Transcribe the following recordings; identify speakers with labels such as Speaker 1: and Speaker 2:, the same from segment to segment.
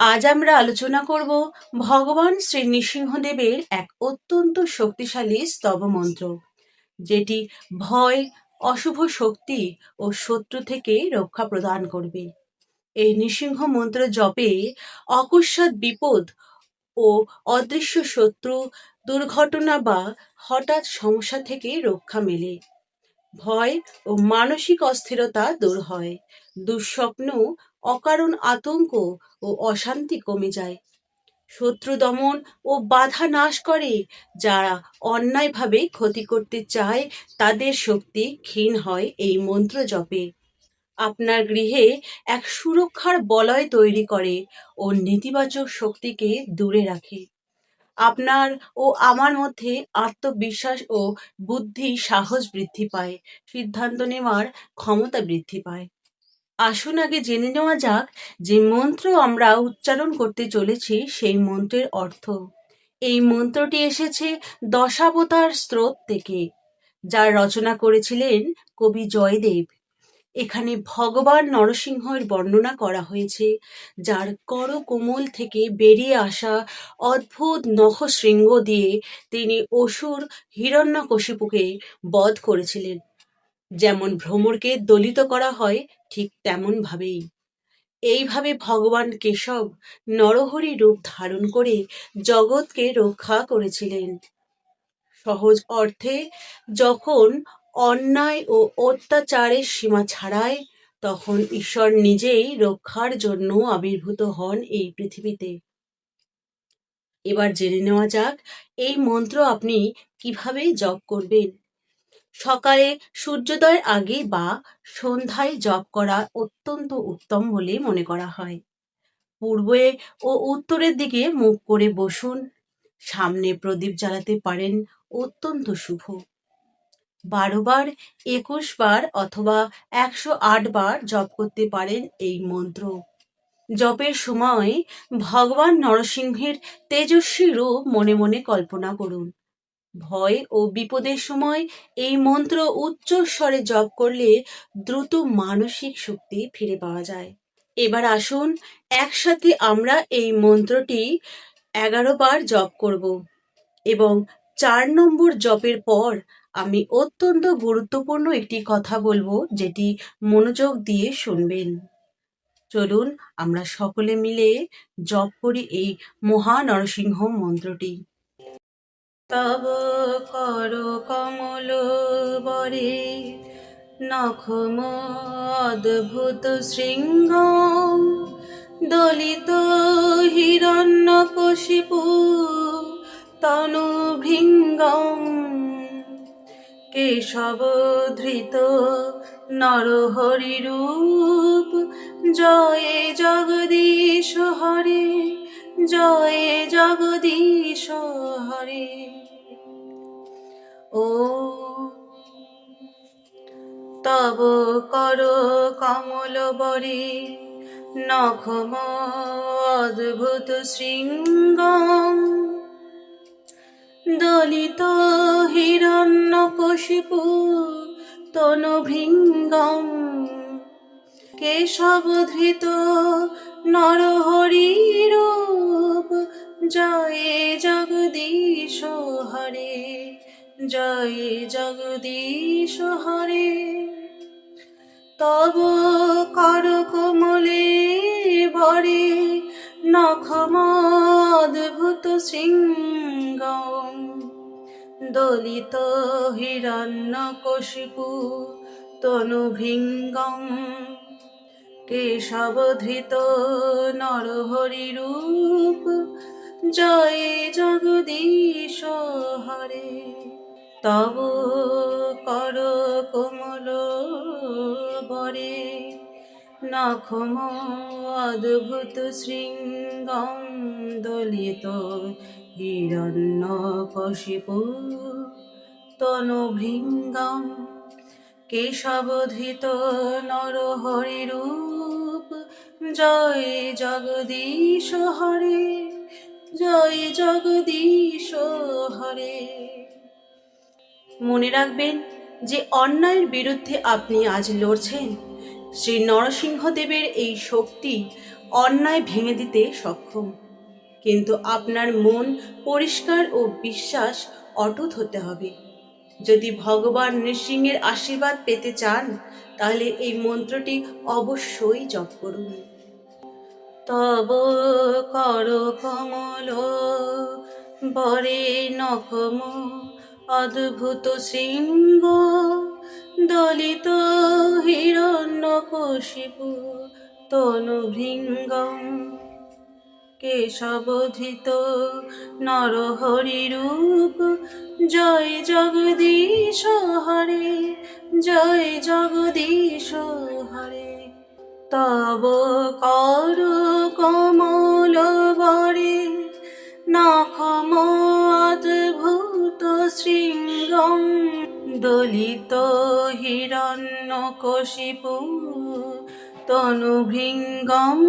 Speaker 1: আজ আমরা আলোচনা করব ভগবান শ্রী নৃসিংহদেবের এক অত্যন্ত শক্তিশালী স্তব মন্ত্র, যেটি ভয়, অশুভ শক্তি ও শত্রু থেকে রক্ষা প্রদান করবে। এই নৃসিংহ মন্ত্র জপে অকস্মাৎ বিপদ ও অদৃশ্য শত্রু, দুর্ঘটনা বা হঠাৎ সমস্যা থেকে রক্ষা মেলে। ভয় ও মানসিক অস্থিরতা দূর হয়, দুঃস্বপ্ন, অকারণ আতঙ্ক ও অশান্তি কমে যায়। শত্রু দমন ও বাধা নাশ করে। যারা অন্যায়ভাবে ক্ষতি করতে চায় তাদের শক্তি ক্ষীণ হয় এই মন্ত্র জপে। আপনার গৃহে এক সুরক্ষার বলয় তৈরি করে ও নেতিবাচক শক্তিকে দূরে রাখে। আপনার ও আমার মধ্যে আত্মবিশ্বাস ও বুদ্ধি সাহস বৃদ্ধি পায়, সিদ্ধান্ত নেওয়ার ক্ষমতা বৃদ্ধি পায়। আসুন আগে জেনে নেওয়া যাক যে মন্ত্র আমরা উচ্চারণ করতে চলেছি সেই মন্ত্রের অর্থ। এই মন্ত্রটি এসেছে দশাবতার স্রোত থেকে, যার রচনা করেছিলেন কবি জয়দেব। এখানে ভগবান নরসিংহের বর্ণনা করা হয়েছে, যার করকোমল থেকে বেরিয়ে আসা অদ্ভুত নখশৃঙ্গ দিয়ে তিনি অসুর হিরণ্যকশিপুকে বধ করেছিলেন। যেমন ভ্রমরকে দলিত করা হয়, ঠিক তেমন ভাবেই এইভাবে ভগবান কেশব নরহরি রূপ ধারণ করে জগৎকে রক্ষা করেছিলেন। সহজ অর্থে, যখন অন্যায় ও অত্যাচারের সীমা ছাড়ায়, তখন ঈশ্বর নিজেই রক্ষার জন্য আবির্ভূত হন এই পৃথিবীতে। এবার জেনে নেওয়া যাক এই মন্ত্র আপনি কিভাবে জপ করবেন। সকালে সূর্যোদয়ের আগে বা সন্ধ্যায় জপ করা অত্যন্ত উত্তম বলে মনে করা হয়। পূর্বে ও উত্তরের দিকে মুখ করে বসুন। সামনে প্রদীপ জ্বালাতে পারেন, অত্যন্ত শুভ। 12 বার, 21 বার অথবা 108 বার জপ করতে পারেন এই মন্ত্র। জপের সময় ভগবান নরসিংহের তেজস্বী রূপ মনে মনে কল্পনা করুন। ভয় ও বিপদের সময় এই মন্ত্র উচ্চস্বরে জপ করলে দ্রুত মানসিক শক্তি ফিরে পাওয়া যায়। এবার আসুন একসাথে আমরা এই মন্ত্রটি 11 বার জপ করব এবং 4 নম্বর জপের পর আমি অত্যন্ত গুরুত্বপূর্ণ একটি কথা বলবো, যেটি মনোযোগ দিয়ে শুনবেন। চলুন আমরা সকলে মিলে জপ করি এই মহা নরসিংহ মন্ত্রটি। তব কর কমল বরে নখম অদ্ভুত শৃঙ্গ দলিত হিরণ্যকশিপু তনু ভৃঙ্গম কেশব ধৃত নরহরি রূপ জয়ে জগদীশ হরে জয়ে জগদীশ হরে। ও তব কর কমল বরে নখম অদ্ভুত শৃঙ্গম দলিত হিরণ্যকশিপু তনুভৃঙ্গম কেশবধৃত নরহরি রূপ জয়ে জগদীশ হরে জয়ে জগদীশ হরে। তব কর কোমলে বরে নখম অদ্ভুত শৃঙ্গম দলিত হিরণ্যকশিপু তনুভৃঙ্গম কেশবধৃত নরহরি রূপ জয়ে জগদীশ হরে। তব কর কোমল বরে নখম অদ্ভুত শৃঙ্গম দলিত হিরণ্যকশিপু তনুভৃঙ্গম কেশবধৃত নরহরি রূপ জয় জগদীশ হরে জয় জগদীশ হরে। মনে রাখবেন যে অন্যায়ের বিরুদ্ধে আপনি আজ লড়ছেন, শ্রী নরসিংহদেবের এই শক্তি অন্যায় ভেঙে দিতে সক্ষম। কিন্তু আপনার মন পরিষ্কার ও বিশ্বাস অটুট হতে হবে। যদি ভগবান নৃসিংহের আশীর্বাদ পেতে চান তাহলে এই মন্ত্রটি অবশ্যই জপ করুন। তব কর কমল বরে নখম অদ্ভুত শৃঙ্গ দলিত হিরণ্যকশিপু তনু ভৃঙ্গম কেশবধৃত নরহরি রূপ জয় জগদীশ হরে জয় জগদীশ হরে। তব কর কমল বরে নখম অদ্ভুত শৃঙ্গম দলিত হিরণ্যকশিপু তনুভৃঙ্গম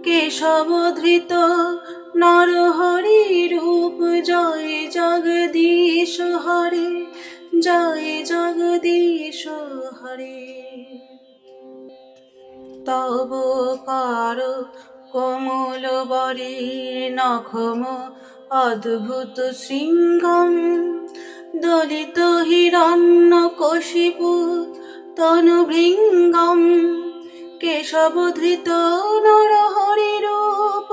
Speaker 1: কেশবধৃত নরহরি রূপ জয় জগদীশ হরে জয় জগদীশ হরে। তব কর কোমল বরে নখম অদ্ভুত শৃঙ্গম দলিত হিরণ্যকশিপু তনুভৃঙ্গম কেশবধৃত নরহরি রূপ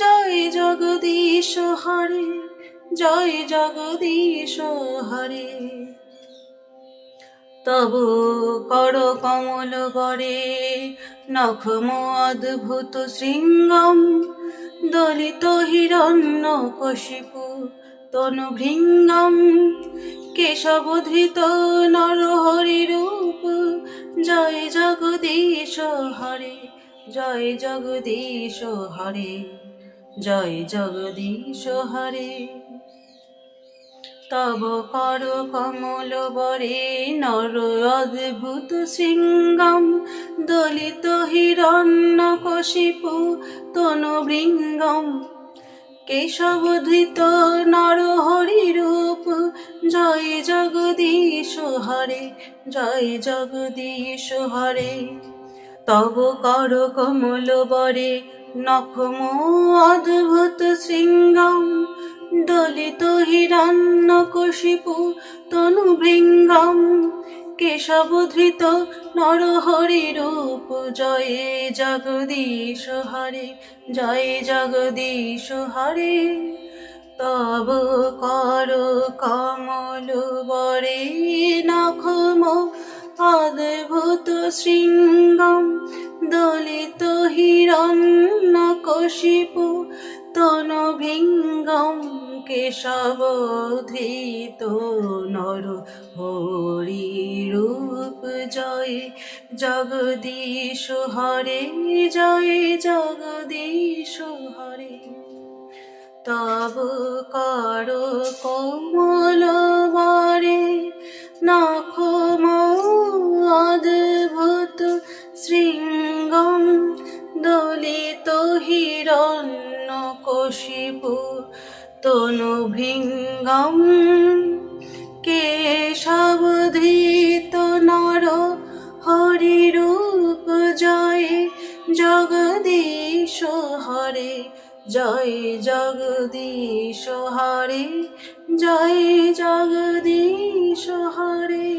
Speaker 1: জয় জগদীশ হরে জয় জগদীশ হরে। তব কর কমল বরে নখম অদ্ভুত শৃঙ্গম দলিত হিরণ্যকশিপু তনুভৃঙ্গম কেশবধৃত নরহরি রূপ জয় জগদীশ হরে জয় জগদীশ হরে জয় জগদীশ হরে। তব কর কমল বরে নর অদ্ভুত শৃঙ্গম দলিত হিরণ্যকশিপু তনুভৃঙ্গম কেশবধৃত নরহরি রূপ জয় জগদীশ হরে জয় জগদীশ হরে। তব কর কমল বরে নখম অদ্ভুত শৃঙ্গম দলিত হিরণ্যকশিপু তনুভৃঙ্গম কেশবধৃত নরহরি রূপ জয় জগদীশ হরে জয় জগদীশ হরে। তব কর কমল বরে নখম অদ্ভুত শৃঙ্গম দলিত হিরণ্যকশিপু তনুভৃঙ্গম কেশবধৃত নরহরি রূপ জয় জগদীশ হরে জয় জগদীশ হরে। তব কর কোমল বরে নখম অদ্ভুত শৃঙ্গম দলিত হিরণ্যকশিপু তনুভৃঙ্গম কেশবধৃত নরহরি রূপ জয় জগদীশ হরে জয় জগদীশ হরে জয় জগদীশ হরে।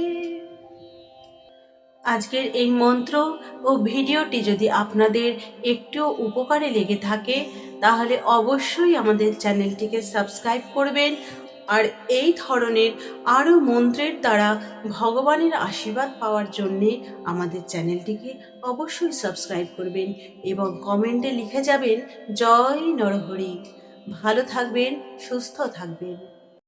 Speaker 1: আজকের এই মন্ত্র ও ভিডিওটি যদি আপনাদের একটুও উপকারে লেগে থাকে তাহলে অবশ্যই আমাদের চ্যানেলটিকে সাবস্ক্রাইব করবেন আর এই ধরনের আরও মন্ত্রের দ্বারা ভগবানের আশীর্বাদ পাওয়ার জন্যে আমাদের চ্যানেলটিকে অবশ্যই সাবস্ক্রাইব করবেন এবং কমেন্টে লিখে যাবেন জয় নরহরি। ভালো থাকবেন, সুস্থ থাকবেন।